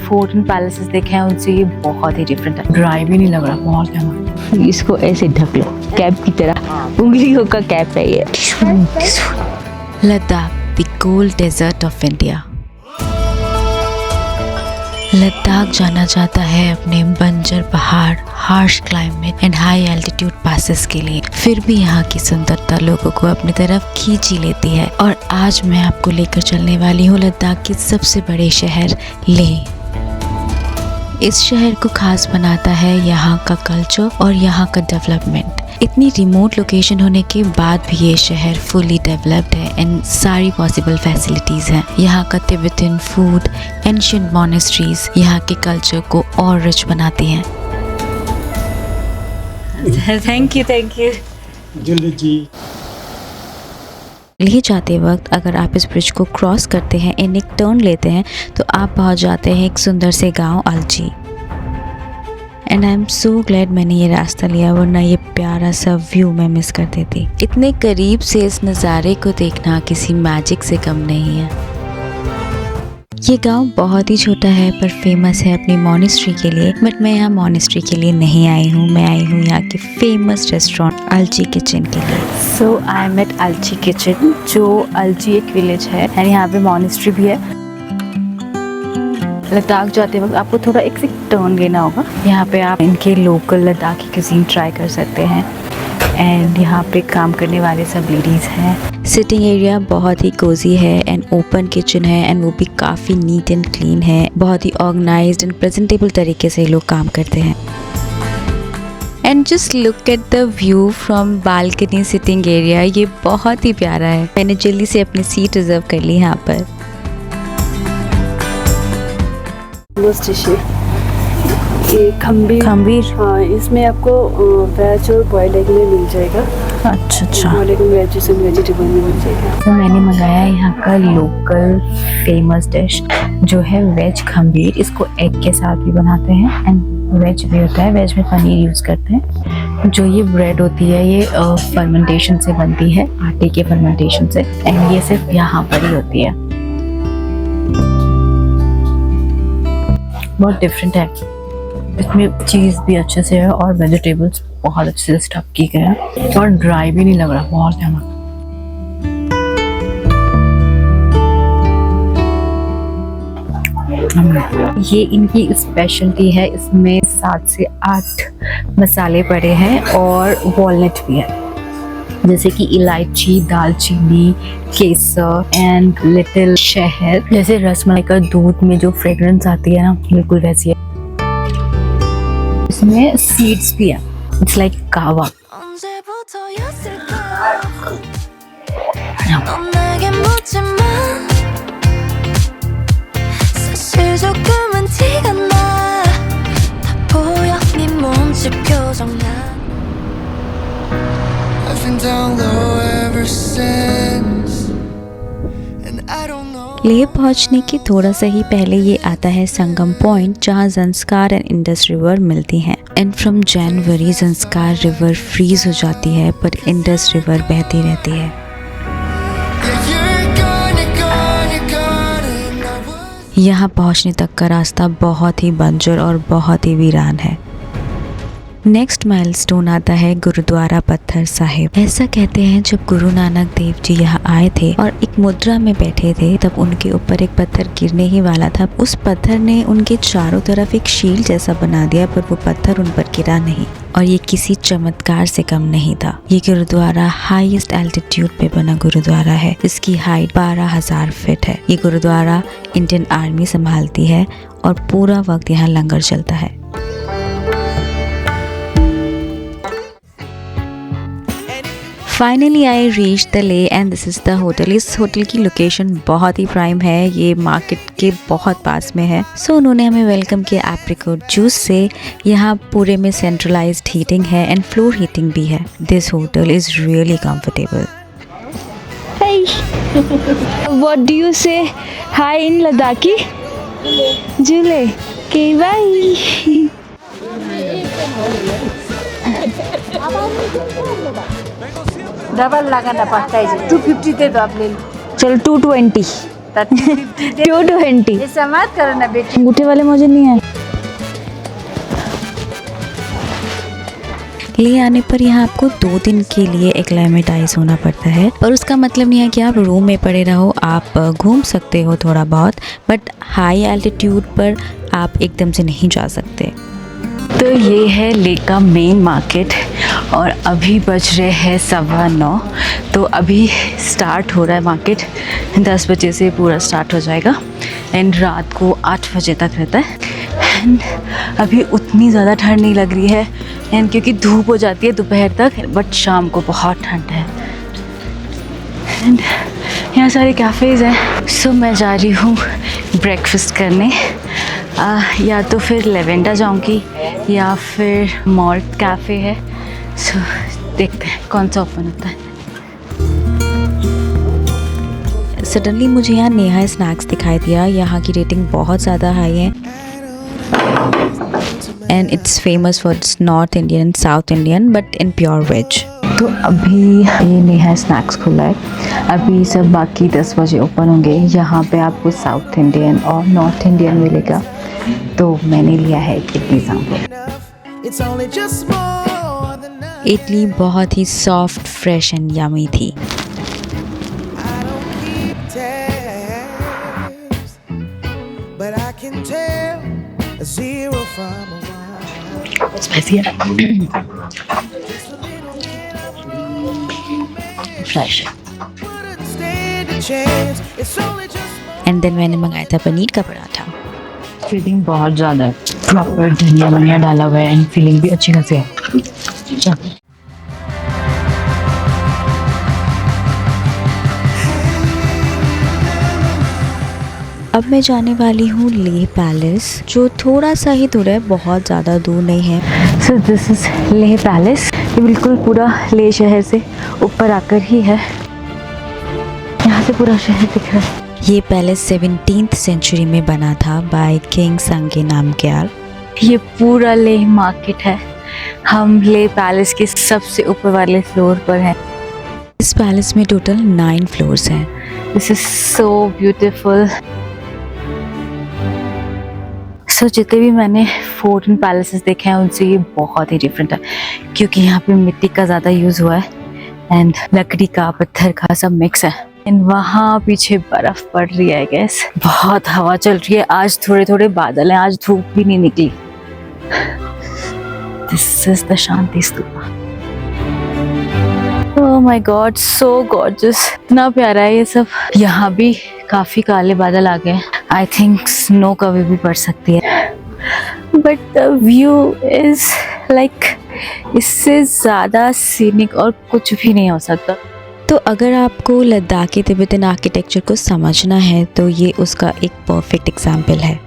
Fort and palaces देखे हैं उनसे ये बहुत ही डिफरेंट है। ड्राई भी नहीं लग रहा, बहुत गर्म। इसको ऐसे ढक लो कैप की तरह, उंगलियों का कैप है ये। Ladakh, the cold desert of India. Ladakh जाना जाता है अपने बंजर पहाड़, harsh climate and high altitude passes के लिए। फिर भी यहाँ की सुंदरता लोगों को अपनी तरफ खींच ही लेती है। और आज मैं आपको लेकर चलने वाली हूँ लद्दाख के सबसे बड़े शहर लेह। इस शहर को खास बनाता है यहाँ का कल्चर और यहाँ का डेवलपमेंट। इतनी रिमोट लोकेशन होने के बाद भी ये शहर फुली डेवलप्ड है एंड सारी पॉसिबल फैसिलिटीज़ हैं। यहाँ का तिब्बतन फूड, एंशिएंट मॉनेस्ट्रीज यहाँ के कल्चर को और रिच बनाती हैं। थैंक यू जी। लेह जाते वक्त अगर आप इस ब्रिज को क्रॉस करते हैं एंड एक टर्न लेते हैं तो आप पहुंच जाते हैं एक सुंदर से गांव Alchi. And I am so glad मैंने ये रास्ता लिया, वरना ये प्यारा सा व्यू मैं मिस कर देती। इतने करीब से इस नज़ारे को देखना किसी मैजिक से कम नहीं है। ये गांव बहुत ही छोटा है पर फेमस है अपनी मॉनेस्ट्री के लिए। बट मैं यहाँ मॉनेस्ट्री के लिए नहीं आई हूँ, मैं आई हूँ यहाँ के फेमस रेस्टोरेंट अलची किचन के लिए। So I am at Alchi kitchen, जो अलची एक विलेज है एंड यहाँ पे मॉनेस्ट्री भी है। लद्दाख जाते वक्त आपको थोड़ा एक टर्न लेना होगा। यहाँ पे आप इनके लोकल लद्दाखी कुजीन ट्राई कर सकते हैं एंड यहाँ पे काम करने वाले सब लेडीज़ हैं। सिटिंग एरिया बहुत ही कोजी है एंड ओपन किचन है एंड वो भी काफ़ी नीट एंड क्लीन है। बहुत ही ऑर्गेनाइज्ड एंड प्रेजेंटेबल तरीके से लोग काम करते हैं। And just look at the view from balcony sitting area, ये बहुत ही प्यारा है। मैंने जल्दी से अपनी सीट रिजर्व कर ली यहाँ पर। ये खंबीर, हाँ, इसमें आपको वेज और बॉइल्ड एग में मिल जाएगा। अच्छा, बॉइल्ड एग में वेज एंड वेजिटेबल में मिल जाएगा। तो मैंने मंगाया यहाँ का लोकल फेमस डिश जो है वेज खंबीर। इसको एग के साथ भी बनाते हैं एंड वेज भी होता है। वेज में पनीर यूज़ करते हैं। जो ये ब्रेड होती है ये फर्मेंटेशन से बनती है, आटे के फर्मेंटेशन से, एंड ये सिर्फ यहाँ पर ही होती है। बहुत डिफरेंट है। इसमें चीज़ भी अच्छे से है और वेजिटेबल्स बहुत अच्छे से स्टफ किए गए हैं और ड्राई भी नहीं लग रहा, बहुत है। ये इनकी स्पेशलिटी है। इसमें 7 से 8 मसाले पड़े हैं और वॉलनट भी है, जैसे कि इलायची, दालचीनी, केसर एंड लिटिल शहद। जैसे रसमलाई का दूध में जो फ्रेग्रेंस आती है ना, बिल्कुल वैसी है। इसमें सीड्स भी है, इट्स लाइक कावा। लेह पहुंचने के थोड़ा सा ही पहले ये आता है संगम पॉइंट, जहां ज़ंस्कार एंड इंडस रिवर मिलती हैं। And from January Zanskar river freeze हो जाती है पर इंडस रिवर बहती रहती है। यहाँ पहुंचने तक का रास्ता बहुत ही बंजर और बहुत ही वीरान है। नेक्स्ट माइलस्टोन आता है गुरुद्वारा पत्थर साहिब। ऐसा कहते हैं जब गुरु नानक देव जी यहाँ आए थे और एक मुद्रा में बैठे थे, तब उनके ऊपर एक पत्थर गिरने ही वाला था। उस पत्थर ने उनके चारों तरफ एक शील्ड जैसा बना दिया, पर वो पत्थर उन पर गिरा नहीं और ये किसी चमत्कार से कम नहीं था। ये गुरुद्वारा हाईएस्ट एल्टीट्यूड पे बना गुरुद्वारा है। इसकी हाइट 12,000 फीट है। ये गुरुद्वारा इंडियन आर्मी संभालती है और पूरा वक्त यहाँ लंगर चलता है। फाइनली आई रीच द ले and this is the hotel. इस होटल की लोकेशन बहुत ही प्राइम है, ये मार्केट के बहुत पास में है। सो उन्होंने हमें वेलकम किया एप्रिकॉट जूस से। यहाँ पूरे में सेंट्रलाइज्ड हीटिंग है एंड फ्लोर हीटिंग भी है। This hotel is really comfortable. Hey, what do you say hi in Ladakhi? Jule. Okay, bye. Double लगाना पड़ता है, 250 दे दो आप ले लो। चलो 220। होता है 250 220 ऐसा मत करो ना बेटी। अंगूठे वाले मुझे नहीं है। ले आने पर यहाँ आपको 2 दिन के लिए एक्लेमेटाइज होना पड़ता है, पर उसका मतलब नहीं है कि आप रूम में पड़े रहो। आप घूम सकते हो थोड़ा बहुत, बट हाई एल्टीट्यूड पर आप एकदम से नहीं जा सकते। तो ये है ले का मेन मार्केट और अभी बज रहे हैं 9:15। तो अभी स्टार्ट हो रहा है मार्केट, 10 बजे से पूरा स्टार्ट हो जाएगा एंड रात को 8 बजे तक रहता है। एंड अभी उतनी ज़्यादा ठंड नहीं लग रही है एंड क्योंकि धूप हो जाती है दोपहर तक, बट शाम को बहुत ठंड है। एंड यहाँ सारे कैफ़ेज़ हैं। सो मैं जा रही हूँ ब्रेकफास्ट करने। या तो फिर लेवेंडा जाऊंगी या फिर मॉल्ट कैफ़े है। सो देखते हैं कौन सा ओपन होता है। सडनली मुझे यहाँ नेहा स्नैक्स दिखाई दिया। यहाँ की रेटिंग बहुत ज़्यादा हाई है and it's famous for its north Indian and south Indian but in pure veg. तो अभी ये नेहा स्नैक्स खुला है। अभी सब बाकी 10 बजे ओपन होंगे। यहाँ पे आपको साउथ इंडियन और नॉर्थ इंडियन मिलेगा। तो मैंने लिया है इडली सांभर। इडली बहुत ही सॉफ्ट, फ्रेश एंड यमी थी। स्पाइसी है, फ्रेश है। एंड देन मैंने मंगाया था पनीर का पराठा। फीलिंग बहुत ज़्यादा है, प्रॉपर धनिया वनिया डाला हुआ है एंड फीलिंग भी अच्छी खासी है। अब मैं जाने वाली हूँ लेह पैलेस, जो थोड़ा सा ही दूर है, बहुत ज़्यादा दूर नहीं है। So this is Leh palace. ये बिल्कुल पूरा लेह शहर से ऊपर आकर ही है। यहाँ से पूरा शहर दिख रहा है। ये पैलेस 17th सेंचुरी में बना था बाय किंग संगे नामग्याल। ये पूरा लेह मार्केट है। हम लेह पैलेस के सबसे ऊपर वाले फ्लोर पर हैं। इस पैलेस में टोटल 9 फ्लोर्स हैं। This is so beautiful. So जितने भी मैंने फोर्ट एंड पैलेसेस देखे हैं उनसे ये बहुत ही डिफरेंट है, क्योंकि यहाँ पे मिट्टी का ज़्यादा यूज़ हुआ है एंड लकड़ी का, पत्थर का सब मिक्स है। एंड वहाँ पीछे बर्फ पड़ रही है, गैस बहुत हवा चल रही है। आज थोड़े थोड़े बादल हैं, आज धूप भी नहीं निकली। This is the Shanti stupa. Oh my God, so gorgeous, इतना प्यारा है ये सब। यहाँ भी काफी काले बादल आ गए। आई थिंक स्नो कभी भी पड़ सकती है, but the view is like इससे ज्यादा सीनिक और कुछ भी नहीं हो सकता। तो अगर आपको लद्दाखी तिब्बतन आर्किटेक्चर को समझना है तो ये उसका एक परफेक्ट एग्जाम्पल है।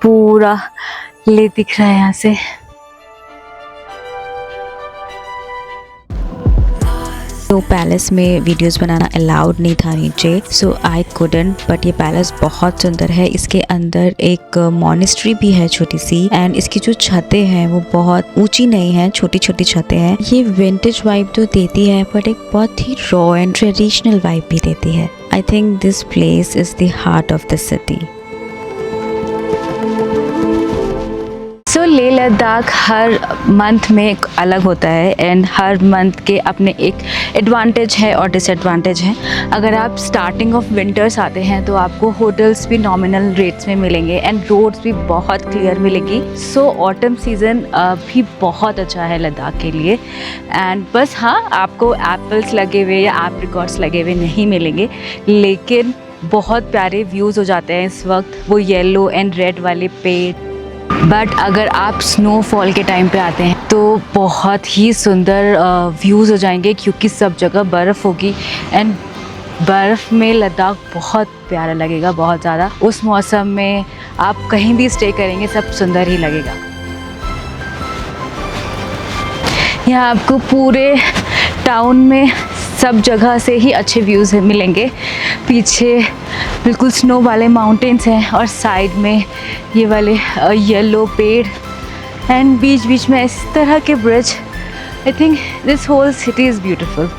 पूरा ले दिख रहा है यहाँ से। तो पैलेस में वीडियोस बनाना अलाउड नहीं था नीचे, सो आई कुडंट। बट ये पैलेस बहुत सुंदर है। इसके अंदर एक मॉनेस्ट्री भी है छोटी सी, एंड इसकी जो छतें हैं वो बहुत ऊंची नहीं है, छोटी छोटी छतें हैं। ये विंटेज वाइब तो देती है, बट एक बहुत ही रॉ एंड ट्रेडिशनल वाइब भी देती है। I think this place is the heart of the city. So Leh Ladakh her month में एक अलग होता है एंड हर मंथ के अपने एक एडवांटेज है और डिसएडवांटेज है। अगर आप स्टार्टिंग ऑफ विंटर्स आते हैं तो आपको होटल्स भी नॉमिनल रेट्स में मिलेंगे एंड रोड्स भी बहुत क्लियर मिलेगी। सो ऑटम सीज़न भी बहुत अच्छा है लद्दाख के लिए। एंड बस हाँ, आपको एप्पल्स लगे हुए या एप्रिकॉट्स लगे हुए नहीं मिलेंगे, लेकिन बहुत प्यारे व्यूज़ हो जाते हैं इस वक्त, वो येलो एंड रेड वाले पेड़। बट अगर आप स्नोफॉल के टाइम पे आते हैं तो बहुत ही सुंदर व्यूज़ हो जाएंगे, क्योंकि सब जगह बर्फ़ होगी एंड बर्फ़ में लद्दाख बहुत प्यारा लगेगा, बहुत ज़्यादा। उस मौसम में आप कहीं भी स्टे करेंगे सब सुंदर ही लगेगा। यहाँ आपको पूरे टाउन में सब जगह से ही अच्छे व्यूज़ मिलेंगे। पीछे बिल्कुल स्नो वाले माउंटेन्स हैं और साइड में ये वाले येलो पेड़ एंड बीच बीच में इस तरह के bridge I think this whole city is beautiful.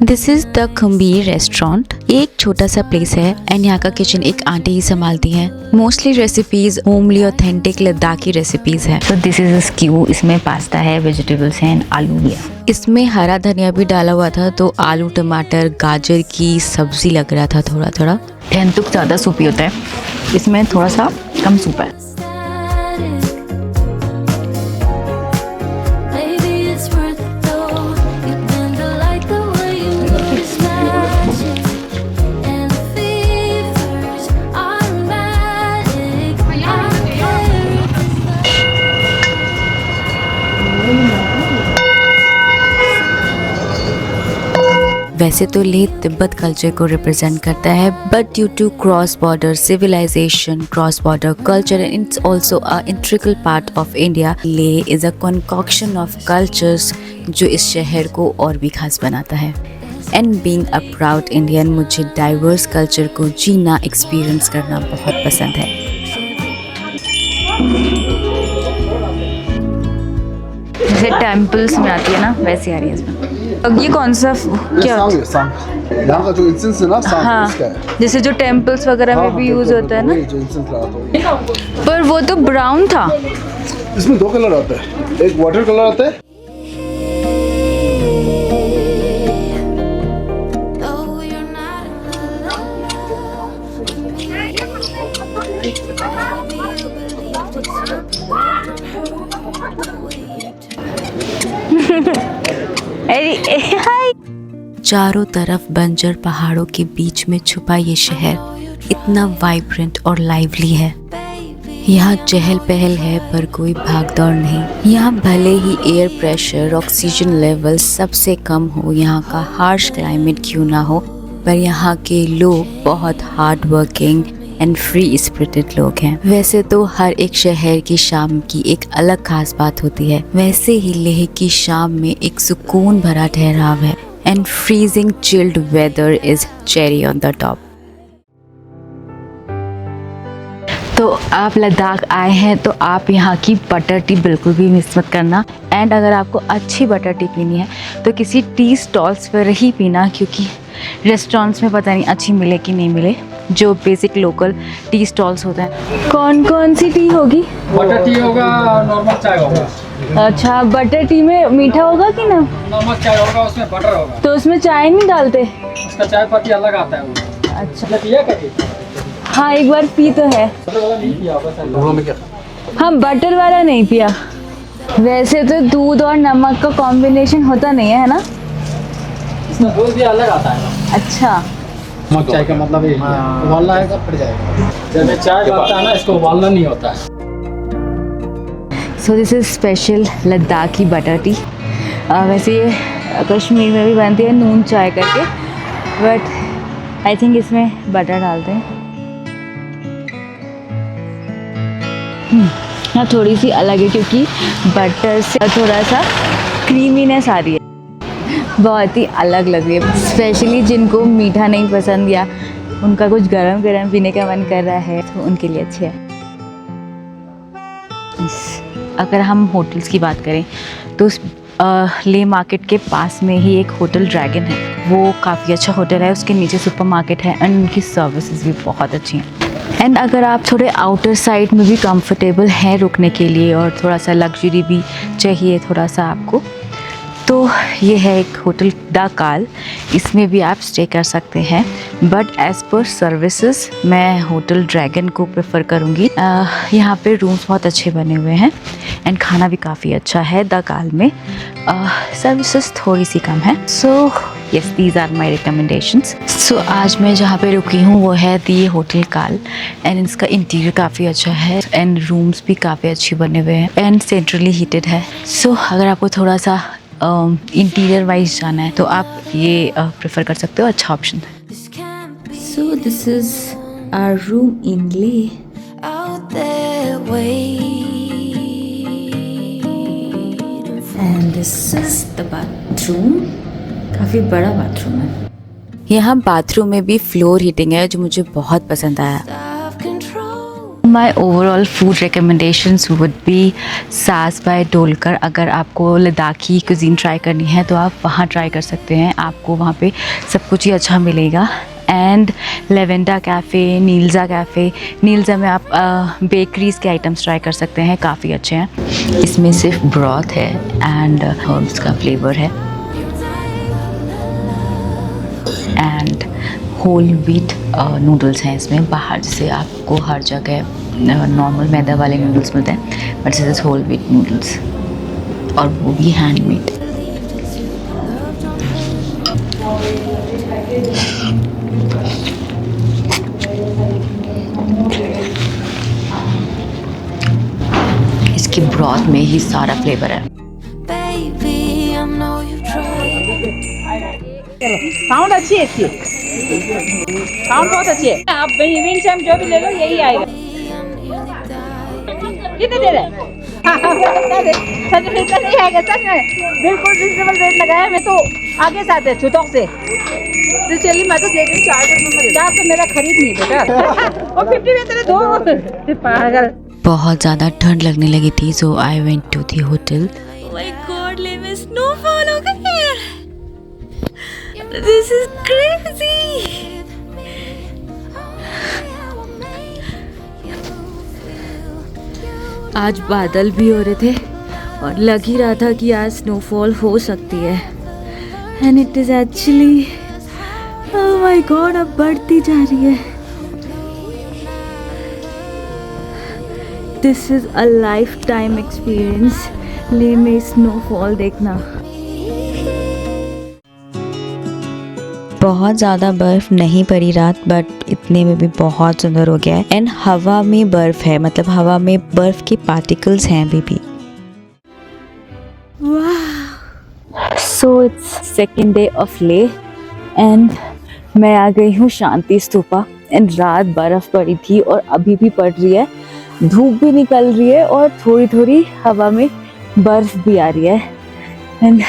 This is the Khambir restaurant. एक छोटा सा प्लेस है एंड यहाँ का किचन एक आंटी ही संभालती हैं। Mostly recipes homely authentic Ladakhi recipes हैं। So this is a stew. इसमें पास्ता है, वेजिटेबल्स हैं एंड आलू भी है। इसमें हरा धनिया भी डाला हुआ था, तो आलू टमाटर गाजर की सब्जी लग रहा था थोड़ा थोड़ा। टेंटुक ज़्यादा सूपी होता है, इसमें थोड़ा सा कम सूप है। वैसे तो लेह तिब्बत कल्चर को रिप्रेजेंट करता है, but due to cross border civilization, cross border culture and it's also a integral part of India, Leh is a concoction of cultures जो इस शहर को और भी खास बनाता है। And being a proud Indian, मुझे डाइवर्स कल्चर को जीना, एक्सपीरियंस करना बहुत पसंद है। जैसे टेम्पल्स में आती है ना, वैसी आ रही है इसमें। अब ये कौन सा क्या होता है? सांग यहाँ का जो इंसेंस है ना, सांग हाँ, उसका है। जैसे जो टेम्पल्स वगैरह में भी यूज होता है ना, जो इंसेंस लगाता हूँ। पर वो तो ब्राउन था। इसमें 2 कलर आता है, एक वाटर कलर आता है। चारों तरफ बंजर पहाड़ों के बीच में छुपा ये शहर इतना वाइब्रेंट और लाइवली है। यहाँ चहल पहल है पर कोई भागदौड़ नहीं। यहाँ भले ही एयर प्रेशर, ऑक्सीजन लेवल सबसे कम हो, यहाँ का हार्श क्लाइमेट क्यों ना हो, पर यहाँ के लोग बहुत hard working and free spirited लोग हैं। वैसे तो हर एक शहर की शाम की एक अलग खास बात होती है, वैसे ही लेह की शाम में एक सुकून भरा ठहराव है and freezing chilled weather is cherry on the top. तो आप लद्दाख आए हैं तो आप यहाँ की बटर टी बिल्कुल भी मिस मत करना। एंड अगर आपको अच्छी बटर टी पीनी है तो किसी टी स्टॉल्स पर ही पीना, क्योंकि रेस्टोरेंट्स में पता नहीं अच्छी मिले कि नहीं मिले। जो बेसिक लोकल टी स्टॉल्स होते हैं। कौन कौन सी टी होगी? बटर टी होगा और नॉर्मल चाय होगा। अच्छा, बटर टी में मीठा होगा कि ना? नमक चाय होगा, उसमें बटर होगा। तो उसमें चाय नहीं डालते? उसका चाय पत्ती अलग आता है वो। अच्छा, पिया कभी? हाँ एक बार पी तो है। बटर वाला नहीं पिया होगा। दोनों में क्या? हाँ, बटर वाला नहीं पिया। वैसे तो दूध और नमक का कॉम्बिनेशन होता नहीं है ना? इसमें दूध भी अलग आता है। अच्छा, नमक चाय का मतलब ये उबालना है, तब फट जाएगा। जब ये चाय बनता है ना, इसको उबालना नहीं होता है। So this is special Ladakhi butter tea. वैसे ये कश्मीर में भी बनती है नून चाय करके, बट आई थिंक इसमें बटर डालते हैं। हाँ, थोड़ी सी अलग है क्योंकि बटर से थोड़ा सा क्रीमीनेस आ रही है, बहुत ही अलग लग रही है। स्पेशली जिनको मीठा नहीं पसंद या उनका कुछ गरम गरम पीने का मन कर रहा है तो उनके लिए अच्छी है। अगर हम होटल्स की बात करें तो ले मार्केट के पास में ही एक होटल ड्रैगन है, वो काफ़ी अच्छा होटल है। उसके नीचे सुपरमार्केट है एंड उनकी सर्विसेज भी बहुत अच्छी हैं। एंड अगर आप थोड़े आउटर साइड में भी कंफर्टेबल हैं रुकने के लिए और थोड़ा सा लग्जरी भी चाहिए थोड़ा सा आपको, तो ये है एक होटल द काल। इसमें भी आप स्टे कर सकते हैं, बट एज़ पर सर्विसेज मैं होटल ड्रैगन को प्रेफर करूँगी। यहाँ पे रूम्स बहुत अच्छे बने हुए हैं एंड खाना भी काफ़ी अच्छा है द काल में। सर्विसेज थोड़ी सी कम है। So yes, these are my recommendations. So आज मैं जहाँ पे रुकी हूँ वो है दी होटल काल एंड इसका इंटीरियर काफ़ी अच्छा है एंड रूम्स भी काफ़ी अच्छे बने हुए हैं एंड सेंट्रली हीटेड है। सो अगर आपको थोड़ा सा इंटीरियर वाइज जाना है तो आप ये प्रेफर कर सकते हो, अच्छा ऑप्शन है। So this is our room in Leh. And this is the bathroom. काफ़ी बड़ा बाथरूम है। यहाँ बाथरूम में भी फ्लोर हीटिंग है जो मुझे बहुत पसंद आया। My overall food recommendations would be सास बाय डोलकर। अगर आपको लद्दाखी कुजीन ट्राई करनी है तो आप वहाँ ट्राई कर सकते हैं, आपको वहाँ पे सब कुछ ही अच्छा मिलेगा। एंड लेवेंडा कैफ़े, नीलज़ा कैफ़े, नीलज़ा में आप बेकरीज़ के आइटम्स ट्राई कर सकते हैं, काफ़ी अच्छे हैं। इसमें सिर्फ ब्रॉथ है एंड हर्ब्स का फ्लेवर है एंड होल व्हीट नूडल्स हैं इसमें। बाहर जैसे आपको हर जगह नॉर्मल मैदा वाले नूडल्स मिलते हैं, but this is whole wheat noodles और वो भी हैंडमेड। इसकी ब्रॉथ में ही सारा फ्लेवर है। साउंड अच्छी है इसकी, साउंड बहुत अच्छी है। आप विन से जो भी ले लो यही आएगा। कितने दे रहे हैं? सच में इतना नहीं आएगा, सच में बिल्कुल रिजनेबल रेट लगाया। मैं तो आगे से आते छुटोक से तो चलिए मैं तो दे दूँ 400 तो मेरा खरीद नहीं बेटा। और 50 में तेरे दो पागल। बहुत ज़्यादा ठंड लगने लगी थी, so I went to the hotel. My God, ले में स्नोफॉल हो गई है। This is crazy. आज बादल भी हो रहे थे और लग ही रहा था कि आज स्नोफॉल हो सकती है। And it is actually, oh my God, अब बढ़ती जा रही है। This is a life time experience, ले में स्नोफॉल देखना। बहुत ज़्यादा बर्फ़ नहीं पड़ी रात, बट इतने में भी बहुत सुंदर हो गया है। एंड हवा में बर्फ़ है, मतलब हवा में बर्फ़ के पार्टिकल्स हैं अभी भी। So it's second day of ले एंड मैं आ गई हूँ शांति स्तूपा। एंड रात बर्फ़ पड़ी थी और अभी भी पड़ रही है, धूप भी निकल रही है और थोड़ी थोड़ी हवा में बर्फ़ भी आ रही है। एंड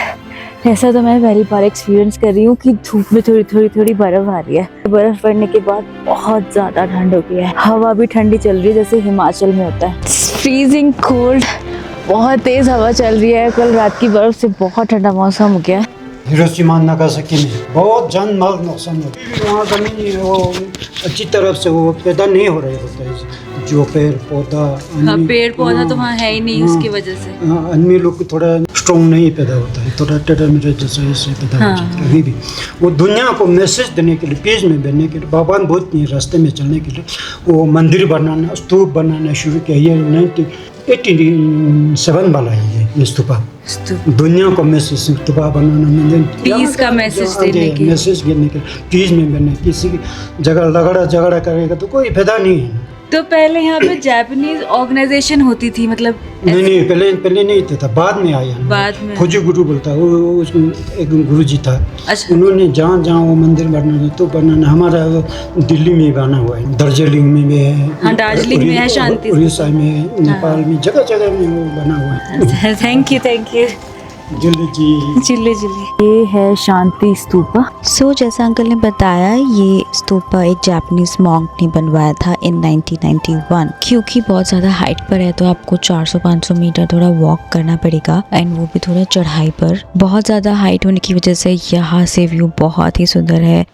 ऐसा तो मैं पहली बार एक्सपीरियंस कर रही हूँ कि धूप में थोड़ी बर्फ़ आ रही है। बर्फ़ पड़ने के बाद बहुत ज़्यादा ठंड हो गई है, हवा भी ठंडी चल रही है जैसे हिमाचल में होता है। फ्रीजिंग कोल्ड, बहुत तेज़ हवा चल रही है। कल रात की बर्फ़ से बहुत ठंडा मौसम हो गया है। हिरोशिमा नागासाकी में बहुत जान माल नुकसान होता है। वहाँ ज़मीन वो अच्छी तरफ से वो पैदा नहीं हो रहे होता है, जो पेड़ पौधा। हाँ, पेड़ पौधा तो वहाँ है ही नहीं, उसकी वजह से आदमी लोग को थोड़ा स्ट्रॉन्ग नहीं पैदा होता है, थोड़ा टेढ़ा मेढ़ा जैसे ऐसे पैदा हो जाता है। अभी भी वो दुनिया को मैसेज देने के लिए, पीस में बनने के लिए, बाबा ने बहुत रास्ते में चलने के लिए वो मंदिर बनाना, स्तूप बनाना शुरू किया। ये 1987 वाला है ये स्तूपा। दुनिया को मैसेज स्तूपा बनाना, पीस का मैसेज देने के, मैसेज देने के पीस में बनने। किसी की जगह झगड़ा करेगा तो कोई फायदा नहीं है। तो पहले यहाँ पे जापानीज ऑर्गेनाइजेशन होती थी, मतलब नहीं पहले नहीं था, बाद में आया। बाद में खोजी गुरु बोलता है, वो उसमें एक गुरु जी था। अच्छा। उन्होंने जहाँ वो मंदिर बनाना तो बनाना। हमारा दिल्ली में बना हुआ है, दार्जिलिंग में भी है, हाँ दार्जिलिंग में है, शांति उड़ीसा में, नेपाल में, जगह जगह में वो बना हुआ है। थैंक यू चिल्ले ये है शांति स्तूपा। सो जैसा अंकल ने बताया, ये स्तूपा एक जापानीज मॉन्क ने बनवाया था इन 1991। क्योंकि बहुत ज़्यादा हाइट पर है तो आपको 400-500 मीटर थोड़ा वॉक करना पड़ेगा, एंड वो भी थोड़ा चढ़ाई पर। बहुत ज़्यादा हाइट होने की वजह से यहाँ से व्यू बहुत ही सुंदर है।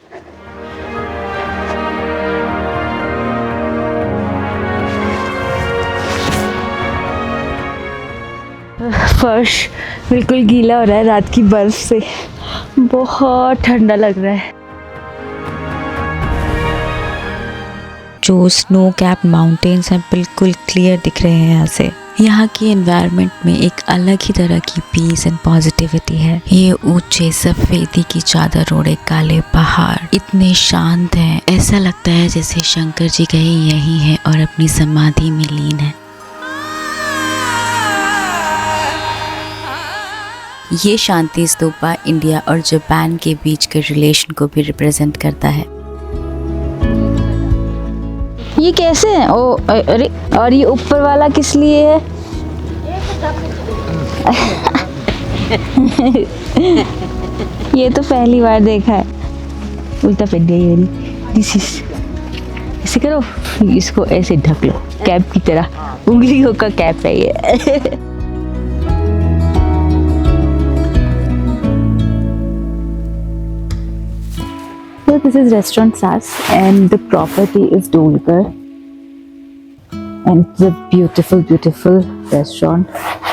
फर्श बिल्कुल गीला हो रहा है रात की बर्फ से, बहुत ठंडा लग रहा है। जो स्नो कैप माउंटेन्स हैं बिल्कुल क्लियर दिख रहे हैं यहाँ से। यहाँ की एनवायरनमेंट में एक अलग ही तरह की पीस एंड पॉजिटिविटी है। ये ऊंचे सफेदी की चादर ओढ़े काले पहाड़ इतने शांत हैं, ऐसा लगता है जैसे शंकर जी कहीं यहीं हैं और अपनी समाधि में लीन है। ये शांति स्तूपा इंडिया और जापान के बीच के रिलेशन को भी रिप्रेजेंट करता है। ये कैसे है? ओ अरे, और ये ऊपर वाला किस लिए है? ये तो पहली बार देखा है। उल्टा पहन गई मेरी। दिस इज ऐसे करो, इसको ऐसे ढक लो कैप की तरह, उंगलियों का कैप है ये। So this is restaurant SAS and the property is Dolkar and it's a beautiful restaurant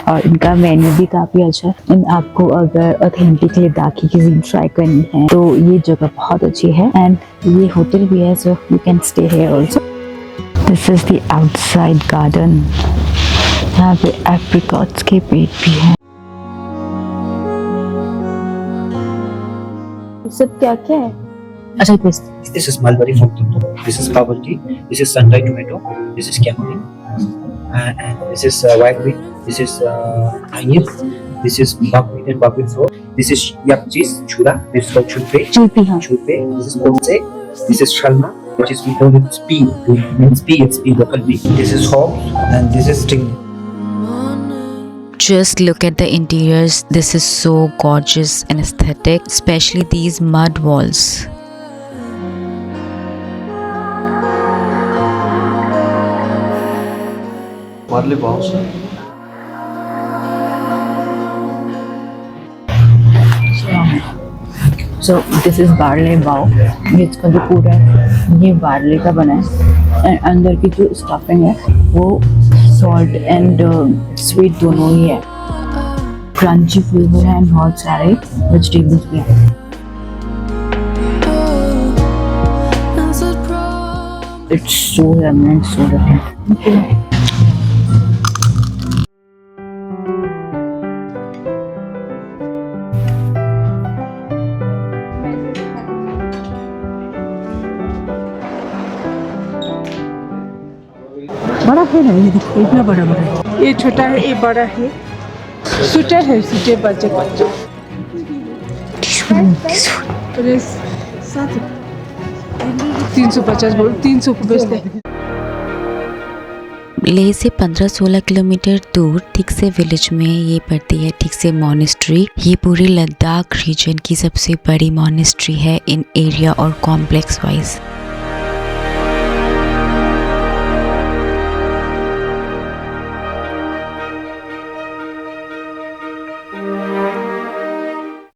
और इनका मेन्यू भी काफ़ी अच्छा है। एंड आपको अगर ऑथेंटिक लद्दाखी cuisine ट्राई करनी है तो ये जगह बहुत अच्छी है एंड ये होटल भी है, so you can stay here also. This is the outside garden, यहाँ पे एप्रिकॉट्स के पेड़ भी हैं। सब क्या क्या है? अच्छा This is mulberry from Tumbo. This is bubble tea. This is sun-dried tomato. This is camomile. And this is white wheat. This is onion. This is buckwheat and buckwheat flour. This is yak cheese, chura. This is called chulpe. चुल्पी, हाँ। Chulpe. This is ponce. This is shalma, which is we call it pea. Means pea. It's pea, local pea. This is hops and this is sting. Just look at the interiors. This is so gorgeous and aesthetic, especially these mud walls. Barley balls. So this is barley bow, जिसका जो पूरा है ये barley का बना है and अंदर की जो स्टफिंग है वो सॉल्ट एंड स्वीट दोनों ही है। क्रंची फ्लेवर है एंड बहुत सारे वेजिटेबल्स भी हैं। It's so yummy and so different. बड़ा है ना, ये देखो इतना बड़ा बड़ा है। ये छोटा है, ये बड़ा है। स्वेटर है, स्वेटर बच्चे बच्चे। 350 बोल, 300 बेचते हैं। लेह से 15-16 किलोमीटर दूर ठीक से विलेज में ये पड़ती है ठीक से मॉनेस्ट्री। ये पूरे लद्दाख रीजन की सबसे बड़ी मॉनेस्ट्री है इन एरिया और कॉम्प्लेक्स वाइज।